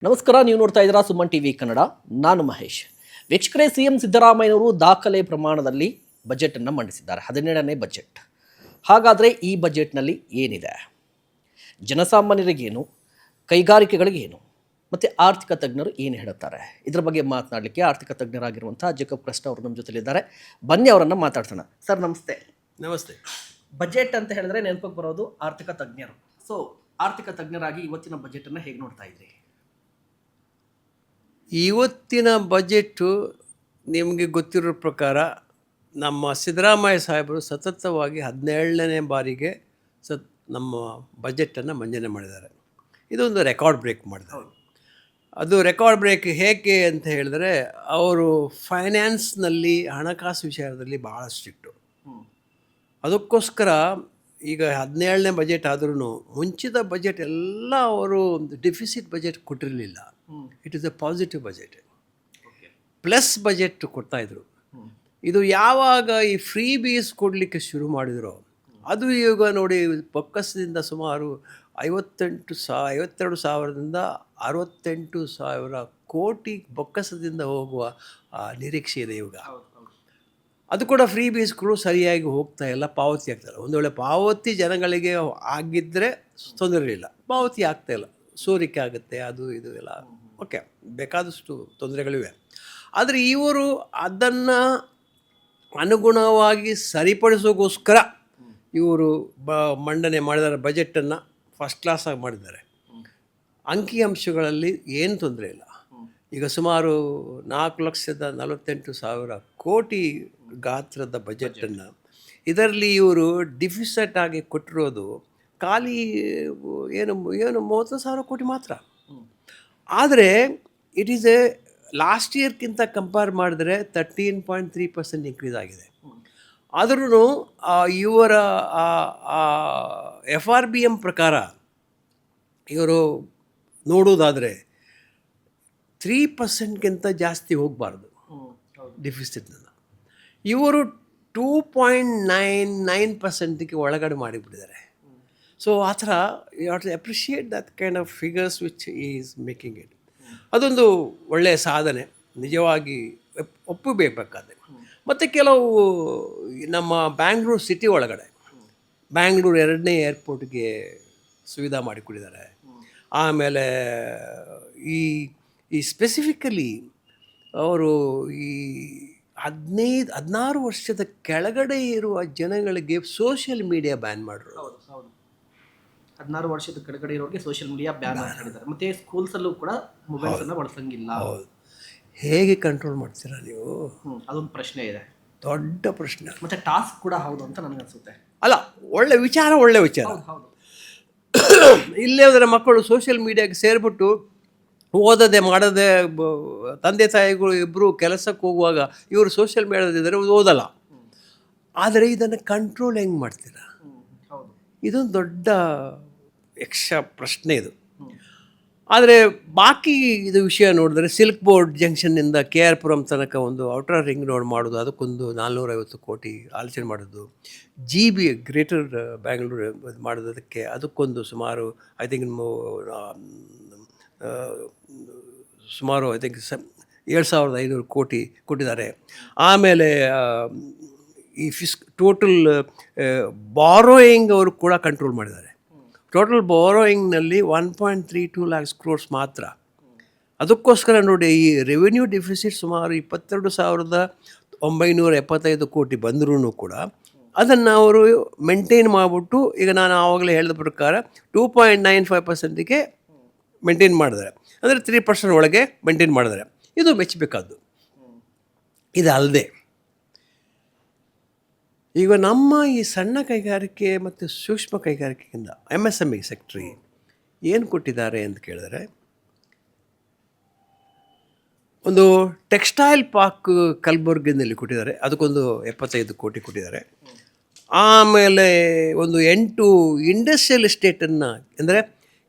ನಮಸ್ಕಾರ, ನೀವು ನೋಡ್ತಾ ಇದ್ದೀರಾ ಸುಮನ್ ಟಿವಿ ಕನ್ನಡ. ನಾನು ಮಹೇಶ್. ವೀಕ್ಷಕರೇ, ಸಿಎಂ ಸಿದ್ದರಾಮಯ್ಯನವರು ದಾಖಲೆ ಪ್ರಮಾಣದಲ್ಲಿ ಬಜೆಟ್ ಅನ್ನು ಮಂಡಿಸಿದ್ದಾರೆ. 17ನೇ ಬಜೆಟ್. ಹಾಗಾದರೆ ಈ ಬಜೆಟ್ನಲ್ಲಿ ಏನಿದೆ? ಜನಸಾಮಾನ್ಯರಿಗೇನು, ಕೈಗಾರಿಕೆಗಳಿಗೇನು, ಮತ್ತು ಆರ್ಥಿಕ ತಜ್ಞರು ಏನು ಹೇಳುತ್ತಾರೆ? ಇದರ ಬಗ್ಗೆ ಮಾತನಾಡಲಿಕ್ಕೆ ಆರ್ಥಿಕ ತಜ್ಞರಾಗಿರುವಂಥ ಜೇಕಬ್ ಕೃಷ್ಣ ಅವರು ನಮ್ಮ ಜೊತೆಲಿದ್ದಾರೆ. ಬನ್ನಿ ಅವರನ್ನು ಮಾತಾಡ್ಸೋಣ. ಸರ್ ನಮಸ್ತೆ. ನಮಸ್ತೆ. ಬಜೆಟ್ ಅಂತ ಹೇಳಿದ್ರೆ ನೆನಪಿಗೆ ಬರೋದು ಆರ್ಥಿಕ ತಜ್ಞರು. ಸೊ ಆರ್ಥಿಕ ತಜ್ಞರಾಗಿ ಇವತ್ತಿನ ಬಜೆಟನ್ನು ಹೇಗೆ ನೋಡ್ತಾ ಇದ್ರಿ? ಇವತ್ತಿನ ಬಜೆಟ್ಟು ನಿಮಗೆ ಗೊತ್ತಿರೋ ಪ್ರಕಾರ ನಮ್ಮ ಸಿದ್ದರಾಮಯ್ಯ ಸಾಹೇಬರು ಸತತವಾಗಿ 17ನೇ ಬಾರಿಗೆ ನಮ್ಮ ಬಜೆಟನ್ನು ಮಂಡನೆ ಮಾಡಿದ್ದಾರೆ. ಇದೊಂದು ರೆಕಾರ್ಡ್ ಬ್ರೇಕ್ ಮಾಡಿದ್ದಾರೆ. ಅದು ರೆಕಾರ್ಡ್ ಬ್ರೇಕ್ ಹೇಗೆ ಅಂತ ಹೇಳಿದ್ರೆ, ಅವರು ಫೈನಾನ್ಸ್ನಲ್ಲಿ ಹಣಕಾಸು ವಿಚಾರದಲ್ಲಿ ಭಾಳ ಸ್ಟ್ರಿಕ್ಟು. ಅದಕ್ಕೋಸ್ಕರ ಈಗ 17ನೇ ಬಜೆಟ್ ಆದ್ರೂ ಮುಂಚಿತ ಬಜೆಟ್ ಎಲ್ಲ ಅವರು ಡಿಫಿಸಿಟ್ ಬಜೆಟ್ ಕೊಟ್ಟಿರಲಿಲ್ಲ. It is a positive budget, plus budget ಕೊಡ್ತಾಯಿದ್ರು. ಇದು ಯಾವಾಗ ಈ ಫ್ರೀ ಬೀಸ್ ಕೊಡಲಿಕ್ಕೆ ಶುರು ಮಾಡಿದ್ರು, ಅದು ಈಗ ನೋಡಿ ಬೊಕ್ಕಸದಿಂದ ಸುಮಾರು 52 ಸಾವಿರದಿಂದ 68,000 ಕೋಟಿ ಬೊಕ್ಕಸದಿಂದ ಹೋಗುವ ನಿರೀಕ್ಷೆ ಇದೆ ಇವಾಗ. ಅದು ಕೂಡ ಫ್ರೀ ಬೀಸ್ಗಳು ಸರಿಯಾಗಿ ಹೋಗ್ತಾ ಇಲ್ಲ, ಪಾವತಿ ಆಗ್ತಾಯಿಲ್ಲ. ಒಂದು ವೇಳೆ ಪಾವತಿ ಜನಗಳಿಗೆ ಆಗಿದ್ದರೆ ತೊಂದರೆ ಇಲ್ಲ, ಪಾವತಿ ಆಗ್ತಾಯಿಲ್ಲ, ಸೋರಿಕೆ ಆಗುತ್ತೆ, ಅದು ಇದು ಎಲ್ಲ ಓಕೆ, ಬೇಕಾದಷ್ಟು ತೊಂದರೆಗಳಿವೆ. ಆದರೆ ಇವರು ಅದನ್ನು ಅನುಗುಣವಾಗಿ ಸರಿಪಡಿಸೋಗೋಸ್ಕರ ಇವರು ಮಂಡನೆ ಮಾಡಿದ್ದಾರೆ. ಬಜೆಟನ್ನು ಫಸ್ಟ್ ಕ್ಲಾಸಾಗಿ ಮಾಡಿದ್ದಾರೆ. ಅಂಕಿಅಂಶಗಳಲ್ಲಿ ಏನು ತೊಂದರೆ ಇಲ್ಲ. ಈಗ ಸುಮಾರು 4,48,000 ಕೋಟಿ ಗಾತ್ರದ ಬಜೆಟನ್ನು ಇದರಲ್ಲಿ ಇವರು ಡಿಫಿಸಿಟ್ ಆಗಿ ಕೊಟ್ಟಿರೋದು ಖಾಲಿ ಏನು 30,000 ಕೋಟಿ ಮಾತ್ರ. ಆದರೆ ಇಟ್ ಈಸ್ ಎ ಲಾಸ್ಟ್ ಇಯರ್ಗಿಂತ ಕಂಪೇರ್ ಮಾಡಿದ್ರೆ 13.3% ಇನ್ಕ್ರೀಸ್ ಆಗಿದೆ. ಆದ್ರೂ ಇವರ FRBM ಪ್ರಕಾರ ಇವರು ನೋಡೋದಾದರೆ 3%ಗಿಂತ ಜಾಸ್ತಿ ಹೋಗಬಾರ್ದು ಡಿಫಿಸಿಟ್ನ. ಇವರು 2.99%ಗೆ ಒಳಗಡೆ ಮಾಡಿಬಿಟ್ಟಿದ್ದಾರೆ. ಸೊ ಆ ಥರ you have to appreciate that kind of figures which is making it. ಅದೊಂದು ಒಳ್ಳೆಯ ಸಾಧನೆ, ನಿಜವಾಗಿ ಒಪ್ಪಬೇಕಾದ್ರೆ. ಮತ್ತು ಕೆಲವು ನಮ್ಮ ಬ್ಯಾಂಗ್ಳೂರು ಸಿಟಿ ಒಳಗಡೆ ಬ್ಯಾಂಗ್ಳೂರು 2ನೇ ಏರ್ಪೋರ್ಟ್ಗೆ ಸುವಿಧಾ ಮಾಡಿಕೊಟ್ಟಿದ್ದಾರೆ. ಆಮೇಲೆ ಈ ಸ್ಪೆಸಿಫಿಕಲಿ ಅವರು ಈ 16 ವರ್ಷದ ಕೆಳಗಡೆ ಇರುವ ಜನಗಳಿಗೆ ಸೋಷಿಯಲ್ ಮೀಡಿಯಾ ಬ್ಯಾನ್ ಮಾಡಿದ್ರು. 16 ವರ್ಷದ ಕೆಳಗಡೆ ಇರೋರಿಗೆ ಸೋಷಿಯಲ್ ಮೀಡಿಯಾ ಬ್ಯಾನ್ ಮಾಡಿದ್ದಾರೆ. ಮತ್ತು ಸ್ಕೂಲ್ಸಲ್ಲೂ ಕೂಡ ಮೊಬೈಲ್ಸನ್ನು ಬಳಸಂಗಿಲ್ಲ. ಹೌದು. ಹೇಗೆ ಕಂಟ್ರೋಲ್ ಮಾಡ್ತೀರಾ ನೀವು? ಅದೊಂದು ಪ್ರಶ್ನೆ ಇದೆ, ದೊಡ್ಡ ಪ್ರಶ್ನೆ. ಮತ್ತು ಟಾಸ್ಕ್ ಕೂಡ ಹೌದು ಅಂತ ನನಗೆ ಅನಿಸುತ್ತೆ. ಅಲ್ಲ, ಒಳ್ಳೆ ವಿಚಾರ. ಹೌದು. ಇಲ್ಲೇ ಹೋದರೆ ಮಕ್ಕಳು ಸೋಷಿಯಲ್ ಮೀಡಿಯಾಗೆ ಸೇರಿಬಿಟ್ಟು ಓದದೆ ಮಾಡದೆ ತಂದೆ ತಾಯಿಗಳು ಇಬ್ಬರು ಕೆಲಸಕ್ಕೆ ಹೋಗುವಾಗ ಇವರು ಸೋಷಿಯಲ್ ಮೀಡಿಯಾದಿದ್ದರೆ ಓದಲ್ಲ. ಆದರೆ ಇದನ್ನು ಕಂಟ್ರೋಲ್ ಹೆಂಗೆ ಮಾಡ್ತೀರಾ? ಇದೊಂದು ದೊಡ್ಡ ಪ್ರಶ್ನೆ ಇದು. ಆದರೆ ಬಾಕಿ ಇದು ವಿಷಯ ನೋಡಿದ್ರೆ, ಸಿಲ್ಕ್ ಬೋರ್ಡ್ ಜಂಕ್ಷನ್ನಿಂದ KR ಪುರಂ ತನಕ ಒಂದು ಔಟರ್ ರಿಂಗ್ ರೋಡ್ ಮಾಡೋದು, ಅದಕ್ಕೊಂದು 450 ಕೋಟಿ ಆಲೋಚನೆ ಮಾಡೋದು. GB ಗ್ರೇಟರ್ ಬ್ಯಾಂಗ್ಳೂರು ಮಾಡೋದಕ್ಕೆ ಅದಕ್ಕೊಂದು ಸುಮಾರು ಐ ಥಿಂಕ್ 7,500 ಕೋಟಿ ಕೊಟ್ಟಿದ್ದಾರೆ. ಆಮೇಲೆ ಈ ಟೋಟಲ್ ಬಾರೋಯಿಂಗ್ ಅವರು ಕೂಡ ಕಂಟ್ರೋಲ್ ಮಾಡಿದ್ದಾರೆ. ಟೋಟಲ್ ಬಾರೋಯಿಂಗ್ನಲ್ಲಿ 1.32 lakhs crores ಮಾತ್ರ. ಅದಕ್ಕೋಸ್ಕರ ನೋಡಿ, ಈ ರೆವಿನ್ಯೂ ಡಿಫಿಸಿಟ್ ಸುಮಾರು 22,975 ಕೋಟಿ ಬಂದರೂ ಕೂಡ ಅದನ್ನು ಅವರು ಮೇಂಟೈನ್ ಮಾಡಿಬಿಟ್ಟು, ಈಗ ನಾನು ಆವಾಗಲೇ ಹೇಳಿದ ಪ್ರಕಾರ 2.95%ಗೆ ಮೇಂಟೈನ್ ಮಾಡಿದ್ದಾರೆ. ಅಂದರೆ 3% ಒಳಗೆ ಮೇಂಟೈನ್ ಮಾಡಿದ್ದಾರೆ. ಇದು ಮೆಚ್ಚಬೇಕಾದ್ದು. ಇದು ಅಲ್ಲದೆ ಈಗ ನಮ್ಮ ಈ ಸಣ್ಣ ಕೈಗಾರಿಕೆ ಮತ್ತು ಸೂಕ್ಷ್ಮ ಕೈಗಾರಿಕೆಯಿಂದ MSME ಸೆಕ್ಟ್ರಿ ಏನು ಕೊಟ್ಟಿದ್ದಾರೆ ಅಂತ ಕೇಳಿದರೆ, ಒಂದು ಟೆಕ್ಸ್ಟೈಲ್ ಪಾರ್ಕ್ ಕಲಬುರ್ಗಿನಲ್ಲಿ ಕೊಟ್ಟಿದ್ದಾರೆ, ಅದಕ್ಕೊಂದು 75 ಕೋಟಿ ಕೊಟ್ಟಿದ್ದಾರೆ. ಆಮೇಲೆ ಒಂದು 8 ಇಂಡಸ್ಟ್ರಿಯಲ್ ಎಸ್ಟೇಟನ್ನು, ಅಂದರೆ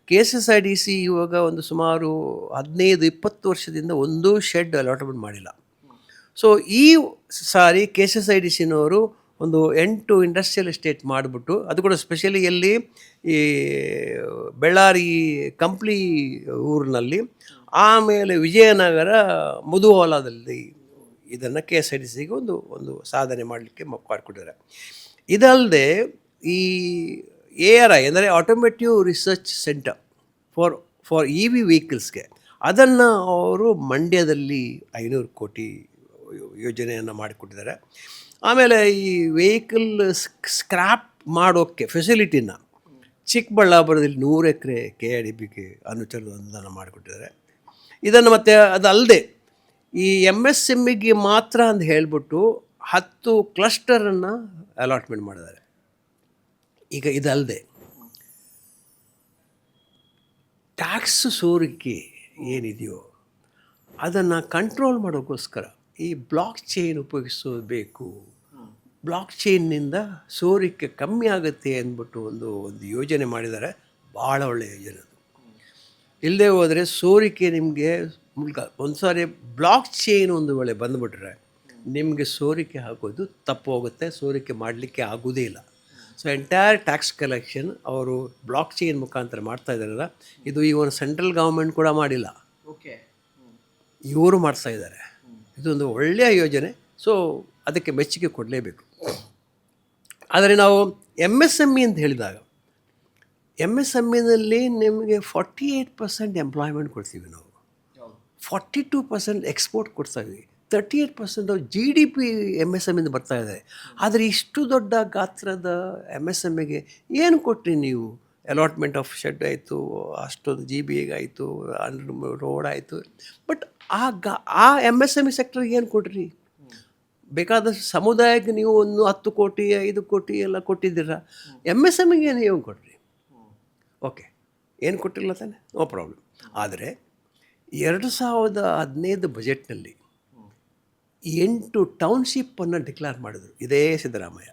KSSIDC ಇವಾಗ ಒಂದು ಸುಮಾರು 15-20 ವರ್ಷದಿಂದ ಒಂದೂ ಶೆಡ್ ಅಲಾಟ್ಮೆಂಟ್ ಮಾಡಿಲ್ಲ. ಸೊ ಈ ಸಾರಿ KSSIDCನವರು ಒಂದು 8 ಇಂಡಸ್ಟ್ರಿಯಲ್ ಎಸ್ಟೇಟ್ ಮಾಡಿಬಿಟ್ಟು, ಅದು ಕೂಡ ಸ್ಪೆಷಲಿ ಎಲ್ಲಿ ಈ ಬೆಳ್ಳಾರಿ ಕಂಪ್ಲಿ ಊರಿನಲ್ಲಿ ಆಮೇಲೆ ವಿಜಯನಗರ ಮುಧೋಳದಲ್ಲಿ ಇದನ್ನು KSRTCಗೆ ಒಂದು ಸಾಧನೆ ಮಾಡಲಿಕ್ಕೆ ಮಾಡಿಕೊಟ್ಟಿದ್ದಾರೆ. ಇದಲ್ಲದೆ ಈ ARI ಅಂದರೆ automotive research centre for EV ವೆಹಿಕಲ್ಸ್ಗೆ ಅದನ್ನು ಅವರು ಮಂಡ್ಯದಲ್ಲಿ 500 ಕೋಟಿ ಯೋಜನೆಯನ್ನು ಮಾಡಿಕೊಟ್ಟಿದ್ದಾರೆ. ಆಮೇಲೆ ಈ ವೆಹಿಕಲ್ ಸ್ಕ್ರ್ಯಾಪ್ ಮಾಡೋಕ್ಕೆ ಫೆಸಿಲಿಟಿನ ಚಿಕ್ಕಬಳ್ಳಾಪುರದಲ್ಲಿ 100 ಎಕರೆ KIDBಗೆ ಅನುಚರದ ಅನುದಾನ ಮಾಡಿಕೊಟ್ಟಿದ್ದಾರೆ. ಇದನ್ನು ಮತ್ತು ಅದಲ್ಲದೆ ಈ MSMEಗೆ ಮಾತ್ರ ಅಂತ ಹೇಳಿಬಿಟ್ಟು 10 ಕ್ಲಸ್ಟರನ್ನು ಅಲಾಟ್ಮೆಂಟ್ ಮಾಡಿದ್ದಾರೆ. ಈಗ ಇದಲ್ಲದೆ ಟ್ಯಾಕ್ಸ್ ಸೋರಿಕೆ ಏನಿದೆಯೋ ಅದನ್ನು ಕಂಟ್ರೋಲ್ ಮಾಡೋಕ್ಕೋಸ್ಕರ ಈ ಬ್ಲಾಕ್ ಚೈನ್ ಉಪಯೋಗಿಸಬೇಕು. ಬ್ಲಾಕ್ ಚೈನ್ನಿಂದ ಸೋರಿಕೆ ಕಮ್ಮಿ ಆಗುತ್ತೆ ಅಂದ್ಬಿಟ್ಟು ಒಂದು ಯೋಜನೆ ಮಾಡಿದ್ದಾರೆ. ಭಾಳ ಒಳ್ಳೆಯ ಯೋಜನೆ ಅದು. ಇಲ್ಲದೆ ಹೋದರೆ ಸೋರಿಕೆ ನಿಮಗೆ ಒಂದು ಸಾರಿ ಬ್ಲಾಕ್ ಚೈನ್ ಒಂದು ವೇಳೆ ಬಂದುಬಿಟ್ರೆ ನಿಮಗೆ ಸೋರಿಕೆ ಆಗೋದು ತಪ್ಪು ಹೋಗುತ್ತೆ, ಸೋರಿಕೆ ಮಾಡಲಿಕ್ಕೆ ಆಗೋದೇ ಇಲ್ಲ. ಸೊ ಎಂಟೈರ್ ಟ್ಯಾಕ್ಸ್ ಕಲೆಕ್ಷನ್ ಅವರು ಬ್ಲಾಕ್ ಚೈನ್ ಮುಖಾಂತರ ಮಾಡ್ತಾ ಇದ್ದಾರಲ್ಲ, ಇದು ಇವನು ಸೆಂಟ್ರಲ್ ಗೌರ್ಮೆಂಟ್ ಕೂಡ ಮಾಡಿಲ್ಲ, ಇವರು ಮಾಡ್ತಾ ಇದ್ದಾರೆ. ಇದೊಂದು ಒಳ್ಳೆಯ ಯೋಜನೆ. ಸೊ ಅದಕ್ಕೆ ಮೆಚ್ಚುಗೆ ಕೊಡಲೇಬೇಕು. ಆದರೆ ನಾವು MSME ಅಂತ ಹೇಳಿದಾಗ MSMEನಲ್ಲಿ ನಿಮಗೆ 48% ಎಂಪ್ಲಾಯ್ಮೆಂಟ್ ಕೊಡ್ತೀವಿ ನಾವು, 42% ಎಕ್ಸ್ಪೋರ್ಟ್ ಕೊಡ್ತಾಯಿದ್ವಿ, 38% GDP MSMEಯಿಂದ ಬರ್ತಾ ಇದೆ. ಆದರೆ ಇಷ್ಟು ದೊಡ್ಡ ಗಾತ್ರದ MSMEಗೆ ಏನು ಕೊಟ್ರಿ ನೀವು? ಅಲಾಟ್ಮೆಂಟ್ ಆಫ್ ಶೆಡ್ ಆಯಿತು, ಅಷ್ಟೊಂದು GBA ಆಯಿತು, ರೋಡ್ ಆಯಿತು. ಬಟ್ ಆ MSME ಸೆಕ್ಟರ್ಗೆ ಏನು ಕೊಟ್ರಿ? ಬೇಕಾದಷ್ಟು ಸಮುದಾಯಕ್ಕೆ ನೀವು ಒಂದು 10 ಕೋಟಿ 5 ಕೋಟಿ ಎಲ್ಲ ಕೊಟ್ಟಿದ್ದೀರ. MSMEಗೆ ಏನು ಏನು ಕೊಟ್ರಿ? ಓಕೆ, ಏನು ಕೊಟ್ಟಿಲ್ಲ ತಾನೆ, ನೋ ಪ್ರಾಬ್ಲಮ್. ಆದರೆ 2015 ಬಜೆಟ್ನಲ್ಲಿ 8 ಟೌನ್ಶಿಪ್ಪನ್ನು ಡಿಕ್ಲೇರ್ ಮಾಡಿದರು ಇದೇ ಸಿದ್ದರಾಮಯ್ಯ.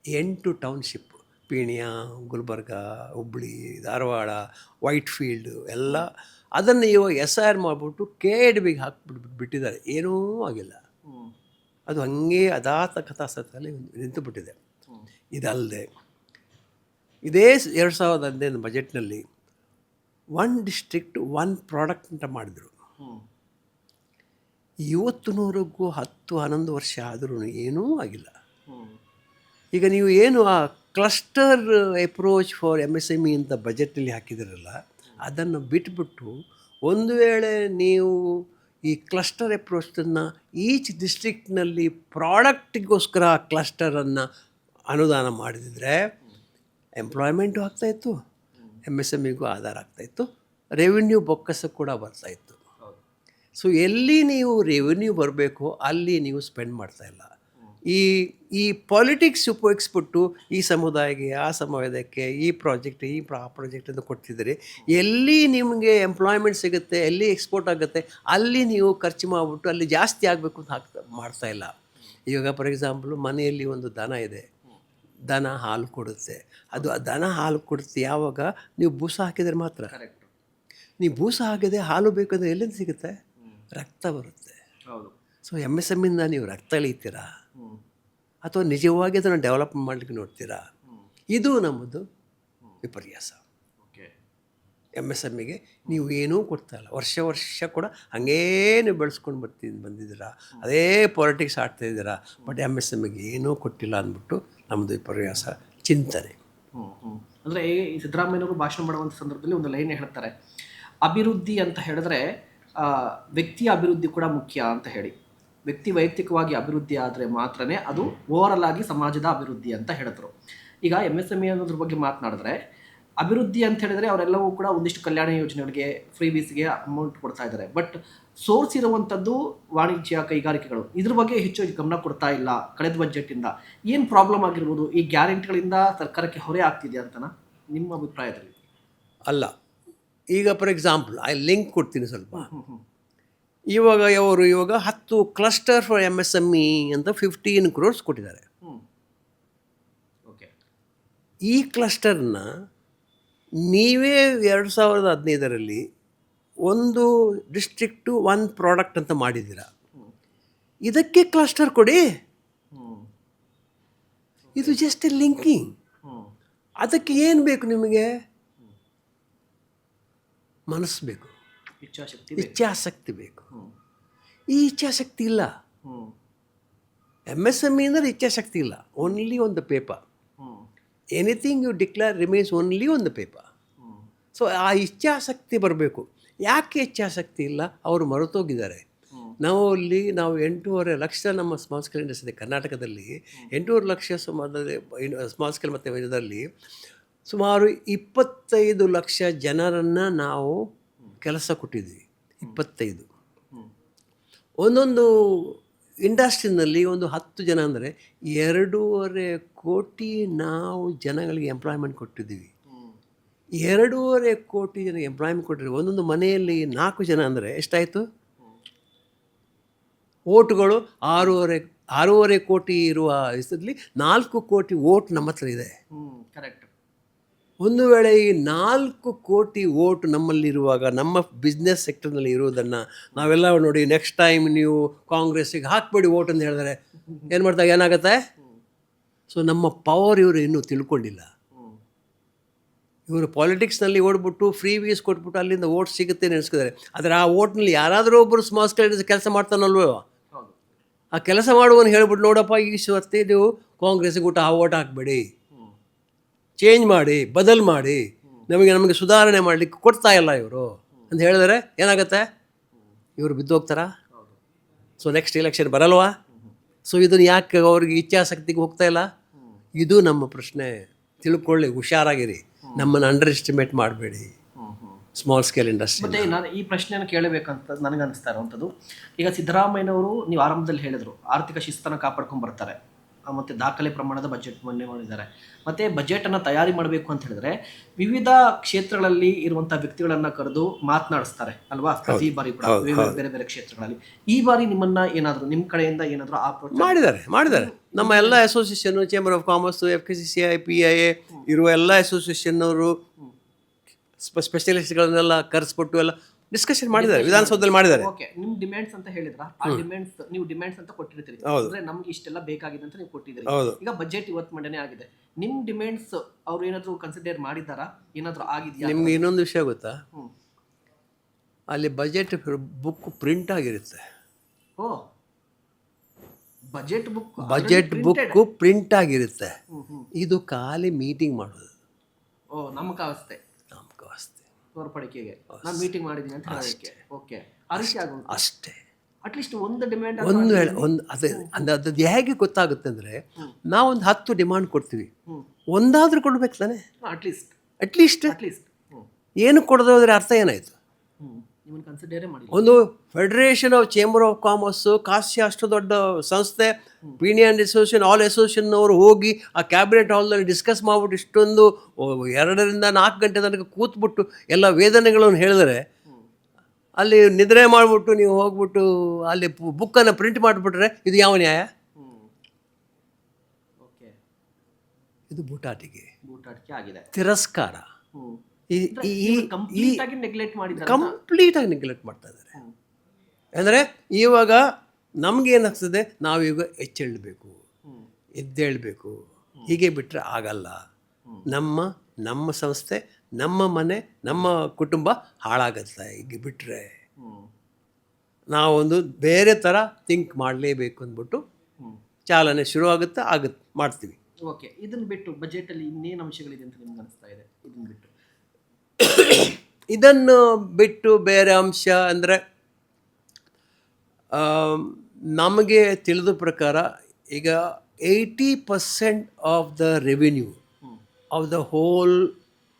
8 ಟೌನ್ಶಿಪ್, ಪೀಣ್ಯ, ಗುಲ್ಬರ್ಗ, ಹುಬ್ಳಿ, ಧಾರವಾಡ, ವೈಟ್ಫೀಲ್ಡ್ ಎಲ್ಲ ಅದನ್ನು ಇವಾಗ SIR ಮಾಡಿಬಿಟ್ಟು KIDBಗೆ ಬಿಟ್ಟಿದ್ದಾರೆ. ಏನೂ ಆಗಿಲ್ಲ, ಅದು ಹಂಗೆ ಅದಾತ ಕಥಾಸತ್ತಲ್ಲಿ ನಿಂತುಬಿಟ್ಟಿದೆ. ಇದಲ್ಲದೆ ಇದೇ 2015 ಬಜೆಟ್ನಲ್ಲಿ 1 ಡಿಸ್ಟ್ರಿಕ್ಟ್ 1 ಪ್ರಾಡಕ್ಟ್ ಅಂತ ಮಾಡಿದರು. ಇವತ್ತಿನವರೆಗೂ 10-11 ವರ್ಷ ಆದರೂ ಏನೂ ಆಗಿಲ್ಲ. ಈಗ ನೀವು ಏನು ಆ ಕ್ಲಸ್ಟರ್ ಅಪ್ರೋಚ್ ಫಾರ್ MSME ಅಂತ ಬಜೆಟ್ನಲ್ಲಿ ಹಾಕಿದಿರಲ್ಲ, ಅದನ್ನು ಬಿಟ್ಬಿಟ್ಟು ಒಂದು ವೇಳೆ ನೀವು ಈ ಕ್ಲಸ್ಟರ್ ಅಪ್ರೋಚನ್ನು ಈಚ್ ಡಿಸ್ಟ್ರಿಕ್ಟ್ನಲ್ಲಿ ಪ್ರಾಡಕ್ಟಿಗೋಸ್ಕರ ಆ ಕ್ಲಸ್ಟರನ್ನು ಅನುದಾನ ಮಾಡಿದರೆ ಎಂಪ್ಲಾಯ್ಮೆಂಟು ಆಗ್ತಾಯಿತ್ತು, MSMEಗೂ ಆಧಾರ ಆಗ್ತಾಯಿತ್ತು, ರೆವಿನ್ಯೂ ಬೊಕ್ಕಸ ಕೂಡ ಬರ್ತಾಯಿತ್ತು. ಸೊ ಎಲ್ಲಿ ನೀವು ರೆವಿನ್ಯೂ ಬರಬೇಕೋ ಅಲ್ಲಿ ನೀವು ಸ್ಪೆಂಡ್ ಮಾಡ್ತಾಯಿಲ್ಲ. ಈ ಪಾಲಿಟಿಕ್ಸ್ ಉಪಯೋಗಿಸ್ಬಿಟ್ಟು ಈ ಸಮುದಾಯಕ್ಕೆ, ಆ ಸಮುದಾಯಕ್ಕೆ, ಈ ಪ್ರಾಜೆಕ್ಟ್ ಅಂತ ಕೊಡ್ತಿದ್ದೀರಿ. ಎಲ್ಲಿ ನಿಮಗೆ ಎಂಪ್ಲಾಯ್ಮೆಂಟ್ ಸಿಗುತ್ತೆ, ಎಲ್ಲಿ ಎಕ್ಸ್ಪೋರ್ಟ್ ಆಗುತ್ತೆ, ಅಲ್ಲಿ ನೀವು ಖರ್ಚು ಮಾಡಿಬಿಟ್ಟು ಅಲ್ಲಿ ಜಾಸ್ತಿ ಆಗಬೇಕು ಅಂತ ಮಾಡ್ತಾಯಿಲ್ಲ. ಇವಾಗ ಫಾರ್ ಎಕ್ಸಾಂಪಲು ಮನೆಯಲ್ಲಿ ಒಂದು ದನ ಇದೆ, ದನ ಹಾಲು ಕೊಡುತ್ತೆ. ಅದು ಆ ದನ ಹಾಲು ಕೊಡುತ್ತೆ ಯಾವಾಗ ನೀವು ಬೂಸ ಹಾಕಿದರೆ ಮಾತ್ರ. ನೀವು ಬೂಸ ಹಾಕಿದೆ ಹಾಲು ಬೇಕಂದ್ರೆ ಎಲ್ಲಿಂದ ಸಿಗುತ್ತೆ? ರಕ್ತ ಬರುತ್ತೆ. ಸೊ MSMEಯಿಂದ ನೀವು ರಕ್ತ ಎಳೀತೀರಾ ಅಥವಾ ನಿಜವಾಗಿ ಅದನ್ನು ಡೆವಲಪ್ ಮಾಡಲಿಕ್ಕೆ ನೋಡ್ತೀರಾ? ಇದು ನಮ್ಮದು ವಿಪರ್ಯಾಸ. MSMEಗೆ ನೀವು ಏನೂ ಕೊಡ್ತಾಯಿಲ್ಲ, ವರ್ಷ ಕೂಡ ಹಂಗೇ ನೀವು ಬೆಳೆಸ್ಕೊಂಡು ಬಂದಿದ್ದೀರಾ, ಅದೇ ಪಾಲಿಟಿಕ್ಸ್ ಆಡ್ತಾಯಿದ್ದೀರಾ. ಬಟ್ MSMEಗೆ ಏನೂ ಕೊಟ್ಟಿಲ್ಲ ಅಂದ್ಬಿಟ್ಟು ನಮ್ಮದು ವಿಪರ್ಯಾಸ ಚಿಂತನೆ. ಅಂದರೆ ಈ ಸಿದ್ದರಾಮಯ್ಯನವರು ಭಾಷಣ ಮಾಡುವಂಥ ಸಂದರ್ಭದಲ್ಲಿ ಒಂದು ಲೈನ್ ಹೇಳ್ತಾರೆ, ಅಭಿವೃದ್ಧಿ ಅಂತ ಹೇಳಿದ್ರೆ ವ್ಯಕ್ತಿಯ ಅಭಿವೃದ್ಧಿ ಕೂಡ ಮುಖ್ಯ ಅಂತ ಹೇಳಿ. ವ್ಯಕ್ತಿ ವೈಯಕ್ತಿಕವಾಗಿ ಅಭಿವೃದ್ಧಿ ಆದರೆ ಮಾತ್ರನೇ ಅದು ಓವರಲ್ ಆಗಿ ಸಮಾಜದ ಅಭಿವೃದ್ಧಿ ಅಂತ ಹೇಳಿದ್ರು. ಈಗ MSME ಅನ್ನೋದ್ರ ಬಗ್ಗೆ ಮಾತನಾಡಿದ್ರೆ ಅಭಿವೃದ್ಧಿ ಅಂತ ಹೇಳಿದ್ರೆ ಅವರೆಲ್ಲವೂ ಕೂಡ ಒಂದಿಷ್ಟು ಕಲ್ಯಾಣ ಯೋಜನೆಗಳಿಗೆ, ಫ್ರೀ ಬೀಸ್ಗೆ ಅಮೌಂಟ್ ಕೊಡ್ತಾ ಇದ್ದಾರೆ. ಬಟ್ ಸೋರ್ಸ್ ಇರುವಂಥದ್ದು ವಾಣಿಜ್ಯ ಕೈಗಾರಿಕೆಗಳು. ಇದ್ರ ಬಗ್ಗೆ ಹೆಚ್ಚು ಗಮನ ಕೊಡ್ತಾ ಇಲ್ಲ ಕಳೆದ ಬಜೆಟಿಂದ. ಏನು ಪ್ರಾಬ್ಲಮ್ ಆಗಿರ್ಬೋದು? ಈ ಗ್ಯಾರಂಟಿಗಳಿಂದ ಸರ್ಕಾರಕ್ಕೆ ಹೊರೆ ಆಗ್ತಿದೆ ಅಂತನಾ ನಿಮ್ಮ ಅಭಿಪ್ರಾಯದಲ್ಲಿ? ಅಲ್ಲ, ಈಗ ಫಾರ್ ಎಕ್ಸಾಂಪಲ್ ಲಿಂಕ್ ಕೊಡ್ತೀನಿ ಸ್ವಲ್ಪ. ಇವಾಗ 10 ಕ್ಲಸ್ಟರ್ ಫಾರ್ MSME ಅಂತ 15 crores ಕೊಟ್ಟಿದ್ದಾರೆ. ಈ ಕ್ಲಸ್ಟರ್ನ ನೀವೇ 2015ರಲ್ಲಿ 1 ಡಿಸ್ಟ್ರಿಕ್ಟು 1 ಪ್ರಾಡಕ್ಟ್ ಅಂತ ಮಾಡಿದ್ದೀರಾ. ಇದಕ್ಕೆ ಕ್ಲಸ್ಟರ್ ಕೊಡಿ. ಇದು ಜಸ್ಟ್ ಲಿಂಕಿಂಗ್. ಅದಕ್ಕೆ ಏನು ಬೇಕು ನಿಮಗೆ? ಮನಸ್ಸು ಬೇಕು. ಇಚ್ಛಾಶಕ್ತಿ ಬೇಕು. ಇಚ್ಛಾಸಕ್ತಿ ಬೇಕು. ಹ್ಮ್. ಈ ಇಚ್ಛಾಶಕ್ತಿ ಇಲ್ಲ. ಹ್ಮ್. MSME ಅಂದರೆ ಇಚ್ಛಾಶಕ್ತಿ ಇಲ್ಲ. Only on the paper. Hmm. Anything you declare remains only on the paper. Hmm. So ಆ ಇಚ್ಛಾಸಕ್ತಿ ಬರಬೇಕು. ಯಾಕೆ ಇಚ್ಛಾಸಕ್ತಿ ಇಲ್ಲ? ಅವರು ಮರೆತೋಗಿದ್ದಾರೆ. ನಾವು 8.5 ಲಕ್ಷ ನಮ್ಮ ಸ್ಮಾಲ್ ಸ್ಕೇಲ್ ಇಂಡಸ್ಟ್ರಿ ಇದೆ ಕರ್ನಾಟಕದಲ್ಲಿ. 8.5 ಲಕ್ಷ ಸ್ಮಾಲ್ ಸ್ಕೇಲ್ ಮತ್ತು ಇದರಲ್ಲಿ ಸುಮಾರು 25 ಲಕ್ಷ ಜನರನ್ನು ನಾವು ಕೆಲಸ ಕೊಟ್ಟಿದ್ದೀವಿ. 25. ಒಂದೊಂದು ಇಂಡಸ್ಟ್ರಿನಲ್ಲಿ ಒಂದು 10 ಜನ ಅಂದರೆ 2.5 ಕೋಟಿ ನಾವು ಜನಗಳಿಗೆ ಎಂಪ್ಲಾಯ್ಮೆಂಟ್ ಕೊಟ್ಟಿದ್ದೀವಿ. 2.5 ಕೋಟಿ ಜನ ಎಂಪ್ಲಾಯ್ಮೆಂಟ್ ಕೊಟ್ಟಿದ್ದೀವಿ. ಒಂದೊಂದು ಮನೆಯಲ್ಲಿ 4 ಜನ ಅಂದರೆ ಎಷ್ಟಾಯಿತು? ಓಟ್ಗಳು 6.5 ಕೋಟಿ ಇರುವ ಇದರಲ್ಲಿ 4 ಕೋಟಿ ಓಟ್ ನಮ್ಮ ಹತ್ರ ಇದೆ. ಕರೆಕ್ಟ್. ಒಂದು ವೇಳೆ ಈ 4 ಕೋಟಿ ಓಟ್ ನಮ್ಮಲ್ಲಿರುವಾಗ ನಮ್ಮ ಬಿಸ್ನೆಸ್ ಸೆಕ್ಟರ್ನಲ್ಲಿ ಇರುವುದನ್ನು ನಾವೆಲ್ಲ ನೋಡಿ ನೆಕ್ಸ್ಟ್ ಟೈಮ್ ನೀವು ಕಾಂಗ್ರೆಸ್ಸಿಗೆ ಹಾಕ್ಬೇಡಿ ಓಟ್ ಅಂತ ಹೇಳಿದ್ರೆ ಏನು ಮಾಡ್ತಾರೆ? ಏನಾಗುತ್ತೆ? ಸೊ ನಮ್ಮ ಪವರ್ ಇವರು ಇನ್ನೂ ತಿಳ್ಕೊಂಡಿಲ್ಲ. ಇವರು ಪಾಲಿಟಿಕ್ಸ್ನಲ್ಲಿ ಓಡ್ಬಿಟ್ಟು ಫ್ರೀ ವೀಸ್ ಕೊಟ್ಬಿಟ್ಟು ಅಲ್ಲಿಂದ ಓಟ್ ಸಿಗುತ್ತೆ ನೆನೆಸ್ಕಿದ್ದಾರೆ. ಆದರೆ ಆ ಓಟ್ನಲ್ಲಿ ಯಾರಾದರೂ ಒಬ್ಬರು ಸ್ಮಾಲ್ ಸ್ಕೇಲ್ ಕೆಲಸ ಮಾಡ್ತಾನಲ್ವೋ, ಆ ಕೆಲಸ ಮಾಡುವನು ಹೇಳ್ಬಿಟ್ಟು ನೋಡಪ್ಪ ಈ ಸರ್ತಿ ನೀವು ಕಾಂಗ್ರೆಸ್ಸಿಗೆ ಓಟ್ ಹಾಕಬೇಡಿ, ಚೇಂಜ್ ಮಾಡಿ, ಬದಲು ಮಾಡಿ, ನಮಗೆ ಸುಧಾರಣೆ ಮಾಡಲಿಕ್ಕೆ ಕೊಡ್ತಾ ಇಲ್ಲ ಇವರು ಅಂತ ಹೇಳಿದರೆ ಏನಾಗುತ್ತೆ? ಇವರು ಬಿದ್ದೋಗ್ತಾರಾ? ಸೊ ನೆಕ್ಸ್ಟ್ ಎಲೆಕ್ಷನ್ ಬರಲ್ವಾ? ಸೊ ಇದನ್ನು ಯಾಕೆ ಅವ್ರಿಗೆ ಇಚ್ಛಾಸಕ್ತಿಗೆ ಹೋಗ್ತಾ ಇಲ್ಲ? ಇದು ನಮ್ಮ ಪ್ರಶ್ನೆ. ತಿಳ್ಕೊಳ್ಳಿ, ಹುಷಾರಾಗಿರಿ, ನಮ್ಮನ್ನು ಅಂಡರ್ ಎಸ್ಟಿಮೇಟ್ ಮಾಡಬೇಡಿ ಸ್ಮಾಲ್ ಸ್ಕೇಲ್ ಇಂಡಸ್ಟ್ರಿ. ಮತ್ತೆ ನಾನು ಈ ಪ್ರಶ್ನೆಯನ್ನು ಕೇಳಬೇಕಂತ ನನಗೆ ಅನಿಸ್ತಾ ಇರುವಂಥದ್ದು, ಈಗ ಸಿದ್ದರಾಮಯ್ಯನವರು ನೀವು ಆರಂಭದಲ್ಲಿ ಹೇಳಿದ್ರು ಆರ್ಥಿಕ ಶಿಸ್ತನ್ನು ಕಾಪಾಡ್ಕೊಂಡು ಬರ್ತಾರೆ, ಮತ್ತು ದಾಖಲೆ ಪ್ರಮಾಣದ ಬಜೆಟ್ ಮೊನ್ನೆ ಮಾಡಿದ್ದಾರೆ. ಮತ್ತು ಬಜೆಟನ್ನು ತಯಾರಿ ಮಾಡಬೇಕು ಅಂತ ಹೇಳಿದ್ರೆ ವಿವಿಧ ಕ್ಷೇತ್ರಗಳಲ್ಲಿ ಇರುವಂಥ ವ್ಯಕ್ತಿಗಳನ್ನು ಕರೆದು ಮಾತನಾಡಿಸ್ತಾರೆ ಅಲ್ವಾ? ಪ್ರತಿ ಬಾರಿ ಕೂಡ ಬೇರೆ ಬೇರೆ ಕ್ಷೇತ್ರಗಳಲ್ಲಿ. ಈ ಬಾರಿ ನಿಮ್ಮನ್ನ ಏನಾದರೂ ನಿಮ್ಮ ಕಡೆಯಿಂದ ಏನಾದರೂ ಮಾಡಿದ್ದಾರೆ. ನಮ್ಮ ಎಲ್ಲ association, chamber of commerce, FKCCI, PIA ಇರುವ ಎಲ್ಲ ಅಸೋಸಿಯೇಷನ್ನವರು ಸ್ಪೆಷಲಿಸ್ಟ್ಗಳನ್ನೆಲ್ಲ ಕರೆಸ್ಬಿಟ್ಟು ಎಲ್ಲ ಡಿಸ್ಕಷನ್ ಮಾಡಿದ್ದಾರೆ, ವಿಧಾನಸೌಧದಲ್ಲಿ ಮಾಡಿದ್ದಾರೆ. ಓಕೆ, ನಿಮ್ಮ ಡಿಮ್ಯಾಂಡ್ಸ್ ಅಂತ ಹೇಳಿದ್ರ, ಆ ಡಿಮ್ಯಾಂಡ್ಸ್ ನೀವು ಡಿಮ್ಯಾಂಡ್ಸ್ ಅಂತ ಕೊಟ್ಟಿರ್ತೀರಿ, ಅಂದ್ರೆ ನಮ್ಗೆ ಇಷ್ಟೆಲ್ಲ ಬೇಕಾಗಿದೆ ಅಂತ ನೀವು ಕೊಟ್ಟಿದ್ದೀರಿ. ಈಗ ಬಜೆಟ್ ಇವತ್ತು ಮಂಡನೆ ಆಗಿದೆ, ನಿಮ್ಮ ಡಿಮ್ಯಾಂಡ್ಸ್ ಅವ್ರು ಏನಾದರೂ ಕನ್ಸಿಡರ್ ಮಾಡಿದಾರಾ? ಏನಾದರೂ ಆಗಿದೆಯಾ? ನಿಮ್ಗೆ ಇನ್ನೊಂದು ವಿಷಯ ಗೊತ್ತಾ? ಅಲ್ಲಿ ಬಜೆಟ್ ಬುಕ್ ಪ್ರಿಂಟ್ ಆಗಿರುತ್ತೆ. ಓ, ಬಜೆಟ್ ಬುಕ್ ಪ್ರಿಂಟ್ ಆಗಿರುತ್ತೆ. ಇದು ಖಾಲಿ ಮೀಟಿಂಗ್ ಮಾಡೋದು. ಓ, ನಮಕಾವಸ್ಥೆ ತೋರ್ಪಡಿಕೆಗೆ ನಾನು ಮೀಟಿಂಗ್ ಮಾಡಿದ್ದೀನಿ ಅಂತ ಹೇಳೋಕ್ಕೆ. ಓಕೆ, ಅಷ್ಟೇ. ಅಟ್ಲೀಸ್ಟ್ ಒಂದು ಡಿಮ್ಯಾಂಡ್ ಅದು ಹೇಗೆ ಗೊತ್ತಾಗುತ್ತೆ ಅಂದರೆ, ನಾವೊಂದು 10 ಡಿಮಾಂಡ್ ಕೊಡ್ತೀವಿ, ಒಂದಾದ್ರೂ ಕೊಡ್ಬೇಕು ತಾನೆ? ಅಟ್ಲೀಸ್ಟ್ ಏನು ಕೊಡೋದು ಹೋದರೆ ಅರ್ಥ ಏನಾಯಿತು? ಒಂದು federation of chamber of commerce, ಕಾಶ್ಯ ಅಷ್ಟು ದೊಡ್ಡ ಸಂಸ್ಥೆ, ಪಿನಿಯನ್ ಅಸೋಸಿಯೇಷನ್, ಆಲ್ ಅಸೋಸಿಯೇಷನ್ನವರು ಹೋಗಿ ಆ ಕ್ಯಾಬಿನೆಟ್ ಹಾಲ್ನಲ್ಲಿ ಡಿಸ್ಕಸ್ ಮಾಡಿಬಿಟ್ಟು ಇಷ್ಟೊಂದು 2 ರಿಂದ 4 ಗಂಟೆ ತನಕ ಕೂತ್ಬಿಟ್ಟು ಎಲ್ಲ ವೇದನೆಗಳನ್ನು ಹೇಳಿದರೆ, ಅಲ್ಲಿ ನಿದ್ರೆ ಮಾಡಿಬಿಟ್ಟು ನೀವು ಹೋಗ್ಬಿಟ್ಟು ಅಲ್ಲಿ ಬುಕ್ಕನ್ನು ಪ್ರಿಂಟ್ ಮಾಡಿಬಿಟ್ರೆ ಇದು ಯಾವ ನ್ಯಾಯ? ಇದು ಬೂಟಾಟಿಕೆ ಆಗಿದೆ, ತಿರಸ್ಕಾರ. ಕಂಪ್ಲೀಟಾಗಿ ನೆಗ್ಲೆಕ್ಟ್ ಮಾಡ್ತಾ ಇದ್ದಾರೆ. ಅಂದರೆ ಇವಾಗ ನಮಗೇನಾಗ್ತದೆ, ನಾವೀಗ ಎದ್ದೇಳಬೇಕು, ಹೀಗೆ ಬಿಟ್ಟರೆ ಆಗಲ್ಲ. ನಮ್ಮ ಸಂಸ್ಥೆ, ನಮ್ಮ ಮನೆ, ನಮ್ಮ ಕುಟುಂಬ ಹಾಳಾಗತ್ತೆ ಹೀಗೆ ಬಿಟ್ಟರೆ. ನಾವೊಂದು ಬೇರೆ ಥರ ಥಿಂಕ್ ಮಾಡಲೇಬೇಕು ಅಂದ್ಬಿಟ್ಟು ಚಾಲನೆ ಶುರುವಾಗುತ್ತೆ, ಮಾಡ್ತೀವಿ. ಓಕೆ, ಇದನ್ನು ಬಿಟ್ಟು ಬಜೆಟಲ್ಲಿ ಇನ್ನೇನು ಅಂಶಗಳಿದೆ ಅಂತ ನಿಮ್ಗೆ ಅನಿಸ್ತಾ ಇದೆ? ಇದನ್ನು ಬಿಟ್ಟು ಬೇರೆ ಅಂಶ ಅಂದರೆ, ನಮಗೆ ತಿಳಿದ ಪ್ರಕಾರ ಈಗ 80% of the revenue of the whole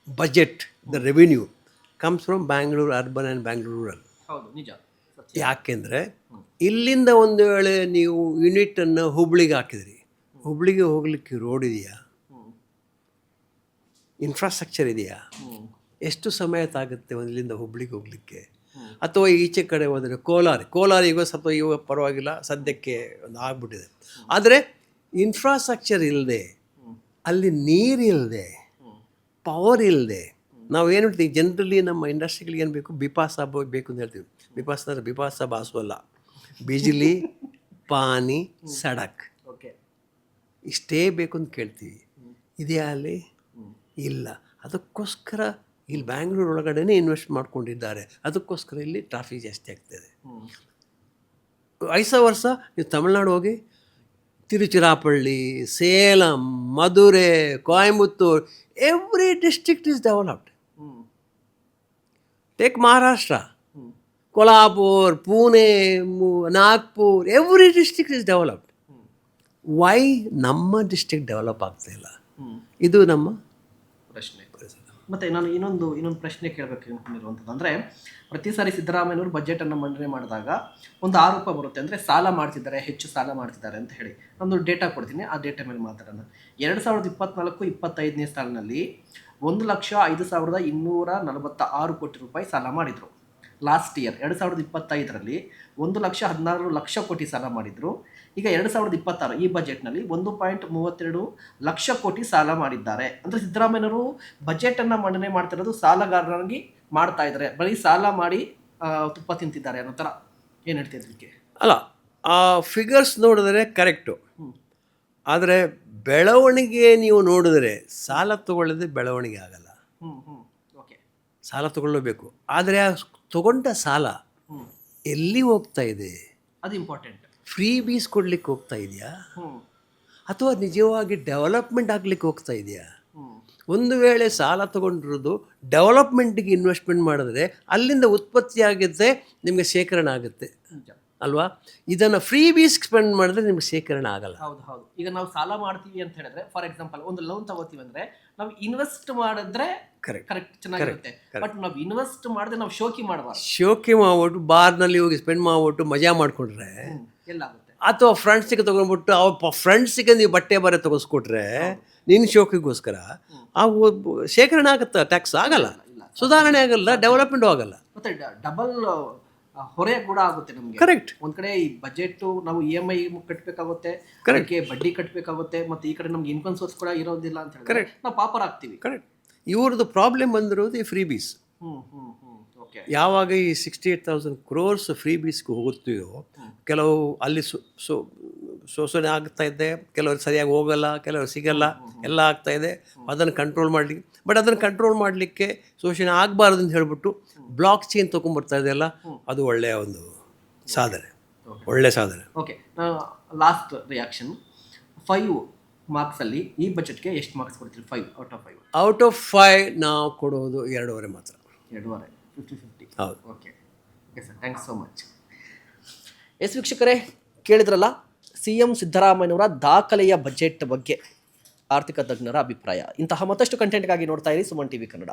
budget, the revenue comes from Bangalore urban and Bangalore rural. ಯಾಕೆಂದರೆ ಇಲ್ಲಿಂದ ಒಂದು ವೇಳೆ ನೀವು ಯೂನಿಟನ್ನು ಹುಬ್ಳಿಗೆ ಹಾಕಿದ್ರಿ, ಹುಬ್ಳಿಗೆ ಹೋಗಲಿಕ್ಕೆ ರೋಡ್ ಇದೆಯಾ? ಇನ್ಫ್ರಾಸ್ಟ್ರಕ್ಚರ್ ಇದೆಯಾ? ಎಷ್ಟು ಸಮಯ ತಾಗುತ್ತೆ ಇಲ್ಲಿಂದ ಹುಬ್ಳಿಗೆ ಹೋಗಲಿಕ್ಕೆ? ಅಥವಾ ಈಚೆ ಕಡೆ ಹೋದರೆ ಕೋಲಾರಿಗೂ ಸ್ವಲ್ಪ ಇವಾಗ ಪರವಾಗಿಲ್ಲ, ಸದ್ಯಕ್ಕೆ ಒಂದು ಆಗ್ಬಿಟ್ಟಿದೆ. ಆದರೆ ಇನ್ಫ್ರಾಸ್ಟ್ರಕ್ಚರ್ ಇಲ್ಲದೆ, ಅಲ್ಲಿ ನೀರಿಲ್ಲದೆ, ಪವರ್ ಇಲ್ಲದೆ, ನಾವೇನು ಹೇಳ್ತೀವಿ ಜನರಲಿ ನಮ್ಮ ಇಂಡಸ್ಟ್ರಿಗಳಿಗೆ ಏನು ಬೇಕು? ಬಿಪಾಸ ಬೇಕು ಅಂತ ಹೇಳ್ತೀವಿ. ಬಿಪಾಸ ಬಾಸು ಅಲ್ಲ, ಬಿಜಿಲಿ, ಪಾನಿ, ಸಡಕ್, ಇಷ್ಟೇ ಬೇಕು ಅಂತ ಕೇಳ್ತೀವಿ. ಇದೆಯಾ ಅಲ್ಲಿ? ಇಲ್ಲ. ಅದಕ್ಕೋಸ್ಕರ ಇಲ್ಲಿ ಬ್ಯಾಂಗ್ಳೂರು ಒಳಗಡೆನೇ ಇನ್ವೆಸ್ಟ್ ಮಾಡ್ಕೊಂಡಿದ್ದಾರೆ, ಅದಕ್ಕೋಸ್ಕರ ಇಲ್ಲಿ ಟ್ರಾಫಿಕ್ ಜಾಸ್ತಿ ಆಗ್ತದೆ. 5 ವರ್ಷ ನೀವು ತಮಿಳ್ನಾಡು ಹೋಗಿ, Tiruchirappalli, Salem, Madurai, Coimbatore, every district is developed. Take Maharashtra, Kolhapur, Pune, Nagpur, every district is developed. Why ನಮ್ಮ ಡಿಸ್ಟ್ರಿಕ್ಟ್ ಡೆವಲಪ್ ಆಗ್ತಾಯಿಲ್ಲ? ಇದು ನಮ್ಮ ಪ್ರಶ್ನೆ. ಮತ್ತು ನಾನು ಇನ್ನೊಂದು ಪ್ರಶ್ನೆ ಕೇಳಬೇಕು ಅನ್ಕೊಂಡಿರುವಂಥದ್ದು ಅಂದರೆ, ಪ್ರತಿ ಸಾರಿ ಸಿದ್ದರಾಮಯ್ಯನವರು ಬಜೆಟನ್ನು ಮಂಡನೆ ಮಾಡಿದಾಗ ಒಂದು ಆರೋಪ ಬರುತ್ತೆ, ಅಂದರೆ ಸಾಲ ಮಾಡ್ತಿದ್ದಾರೆ, ಹೆಚ್ಚು ಸಾಲ ಮಾಡ್ತಿದ್ದಾರೆ ಅಂತ ಹೇಳಿ. ಒಂದು ಡೇಟಾ ಕೊಡ್ತೀನಿ, ಆ ಡೇಟಾ ಮೇಲೆ ಮಾತಾಡೋಣ. 2024-25ನೇ ಸಾಲಿನಲ್ಲಿ 1,05,246 ಕೋಟಿ ರೂಪಾಯಿ ಸಾಲ ಮಾಡಿದರು. ಲಾಸ್ಟ್ ಇಯರ್ 2025ರಲ್ಲಿ 1,16,00,000 ಕೋಟಿ ಸಾಲ ಮಾಡಿದರು. ಈಗ 2026 ಈ ಬಜೆಟ್ನಲ್ಲಿ 1.32 ಲಕ್ಷ ಕೋಟಿ ಸಾಲ ಮಾಡಿದ್ದಾರೆ. ಅಂದರೆ ಸಿದ್ದರಾಮಯ್ಯನವರು ಬಜೆಟನ್ನು ಮಂಡನೆ ಮಾಡ್ತಿರೋದು ಸಾಲಗಾರರಾಗಿ ಮಾಡ್ತಾ ಇದ್ದಾರೆ, ಬರೀ ಸಾಲ ಮಾಡಿ ತುಪ್ಪ ತಿಂತಿದ್ದಾರೆ ಅನ್ನೋ ಥರ. ಏನು ಹೇಳ್ತಿದ್ರು ಇದಕ್ಕೆ? ಅಲ್ಲ, ಆ ಫಿಗರ್ಸ್ ನೋಡಿದ್ರೆ ಕರೆಕ್ಟು, ಆದರೆ ಬೆಳವಣಿಗೆ ನೀವು ನೋಡಿದ್ರೆ ಸಾಲ ತಗೊಳ್ಳೋದೇ ಬೆಳವಣಿಗೆ ಆಗಲ್ಲ. ಓಕೆ, ಸಾಲ ತಗೊಳ್ಳಬೇಕು, ಆದರೆ ಆ ತಗೊಂಡ ಸಾಲ ಎಲ್ಲಿ ಹೋಗ್ತಾ ಇದೆ? ಅದು ಇಂಪಾರ್ಟೆಂಟ್. ಫ್ರೀ ಬೀಸ್ ಕೊಡ್ಲಿಕ್ಕೆ ಹೋಗ್ತಾ ಇದೆಯಾ, ಅಥವಾ ನಿಜವಾಗಿ ಡೆವಲಪ್ಮೆಂಟ್ ಆಗ್ಲಿಕ್ಕೆ ಹೋಗ್ತಾ ಇದೆಯಾ? ಒಂದು ವೇಳೆ ಸಾಲ ತಗೊಂಡಿರೋದು ಡೆವಲಪ್ಮೆಂಟ್ಗೆ ಇನ್ವೆಸ್ಟ್ಮೆಂಟ್ ಮಾಡಿದ್ರೆ ಅಲ್ಲಿಂದ ಉತ್ಪತ್ತಿ ಆಗುತ್ತೆ, ನಿಮಗೆ ಶೇಖರಣೆ ಆಗುತ್ತೆ ಅಲ್ವಾ? ಇದನ್ನು ಫ್ರೀ ಬೀಸ್ ಸ್ಪೆಂಡ್ ಮಾಡಿದ್ರೆ ನಿಮ್ಗೆ ಶೇಖರಣೆ ಆಗಲ್ಲ. ಹೌದು. ಈಗ ನಾವು ಸಾಲ ಮಾಡ್ತೀವಿ ಅಂತ ಹೇಳಿದ್ರೆ, ಫಾರ್ ಎಕ್ಸಾಂಪಲ್ ಒಂದು ಲೋನ್ ತಗೋತೀವಿ ಅಂದ್ರೆ ನಾವು ಇನ್ವೆಸ್ಟ್ ಮಾಡಿದ್ರೆ ಕರೆಕ್ಟ್ ಚೆನ್ನಾಗಿರುತ್ತೆ. ಬಟ್ ನಾವು ಇನ್ವೆಸ್ಟ್ ಮಾಡಿದ್ರೆ ನಾವು ಶೋಕಿ ಮಾಡಬಾರ್ದು. ಶೋಕಿ ಮಾಡ್ಬಿಟ್ಟು ಬಾರ್ನಲ್ಲಿ ಹೋಗಿ ಸ್ಪೆಂಡ್ ಮಾಡ್ಬಿಟ್ಟು ಮಜಾ ಮಾಡಿಕೊಂಡ್ರೆ ಎಲ್ಲಾಗುತ್ತೆ. ಅಥವಾ ಫ್ರೆಂಡ್ಸಿಗೆ ತೊಗೊಂಡ್ಬಿಟ್ಟು ಅವ್ರ ಫ್ರೆಂಡ್ಸಿಗೆ ನೀವು ಬಟ್ಟೆ ಬರೆ ತಗೋಸ್ಕೊಟ್ರೆ ನಿನ್ನ ಶೋಕಿಗೋಸ್ಕರ ಆ ಶೇಖರಣೆ ಆಗುತ್ತಾ? ಟ್ಯಾಕ್ಸ್ ಆಗಲ್ಲ, ಸುಧಾರಣೆ ಆಗಲ್ಲ, ಡೆವಲಪ್ಮೆಂಟ್ ಆಗಲ್ಲ, ಮತ್ತೆ ಡಬಲ್ ಹೊರೆ ಕೂಡ ಆಗುತ್ತೆ ನಮಗೆ. ಕರೆಕ್ಟ್. ಒಂದ್ ಕಡೆ ಈ ಬಜೆಟ್ ನಾವು EMI ಕಟ್ಟಬೇಕಾಗುತ್ತೆ, ಅದಕ್ಕೆ ಬಡ್ಡಿ ಕಟ್ಟಬೇಕಾಗುತ್ತೆ, ಮತ್ತೆ ಈ ಕಡೆ ನಮ್ಗೆ ಇನ್ಕಮ್ ಸೋರ್ಸ್ ಕೂಡ ಇರೋದಿಲ್ಲ ಅಂತ ಹೇಳಿದ್ರೆ ನಾವು ಪಾಪರ್ ಆಗ್ತೀವಿ. ಕರೆಕ್ಟ್. ಇವ್ರದ್ದು ಪ್ರಾಬ್ಲಮ್ ಬಂದಿರೋದು ಈ ಫ್ರೀ ಬೀಸ್. ಯಾವಾಗ ಈ 68,000 crores ಫ್ರೀ ಬೀಸ್ಗೆ ಹೋಗುತ್ತೆಯೋ, ಕೆಲವು ಅಲ್ಲಿ ಶೋಷಣೆ ಆಗ್ತಾ ಇದೆ, ಕೆಲವರು ಸರಿಯಾಗಿ ಹೋಗಲ್ಲ, ಕೆಲವರು ಸಿಗಲ್ಲ, ಎಲ್ಲ ಆಗ್ತಾ ಇದೆ. ಅದನ್ನು ಕಂಟ್ರೋಲ್ ಮಾಡಲಿಕ್ಕೆ, ಬಟ್ ಅದನ್ನು ಕಂಟ್ರೋಲ್ ಮಾಡಲಿಕ್ಕೆ ಶೋಷಣೆ ಆಗಬಾರ್ದು ಅಂತ ಹೇಳ್ಬಿಟ್ಟು ಬ್ಲಾಕ್ ಚೈನ್ ತೊಗೊಂಡ್ಬರ್ತಾ ಇದೆಯಲ್ಲ, ಅದು ಒಳ್ಳೆಯ ಒಂದು ಸಾಧನೆ, ಒಳ್ಳೆಯ ಸಾಧನೆ. Okay, last reaction. 5 ಮಾರ್ಕ್ಸಲ್ಲಿ ಈ ಬಜೆಟ್ಗೆ ಎಷ್ಟು ಮಾರ್ಕ್ಸ್ ಕೊಡ್ತೀರಿ? 5 ಔಟ್ ಆಫ್ 5 ನಾವು ಕೊಡೋದು 2.5 ಮಾತ್ರ. 2.5, 50-50. ಹೌದು. Okay sir, thanks so much. ವೀಕ್ಷಕರೇ, ಕೇಳಿದ್ರಲ್ಲ CM ಸಿದ್ದರಾಮಯ್ಯನವರ ದಾಖಲೆಯ ಬಜೆಟ್ ಬಗ್ಗೆ ಆರ್ಥಿಕ ತಜ್ಞರ ಅಭಿಪ್ರಾಯ. ಇಂತಹ ಮತ್ತಷ್ಟು ಕಂಟೆಂಟ್ಗಾಗಿ ನೋಡ್ತಾ ಇರಿ ಸುಮನ್ TV ಕನ್ನಡ.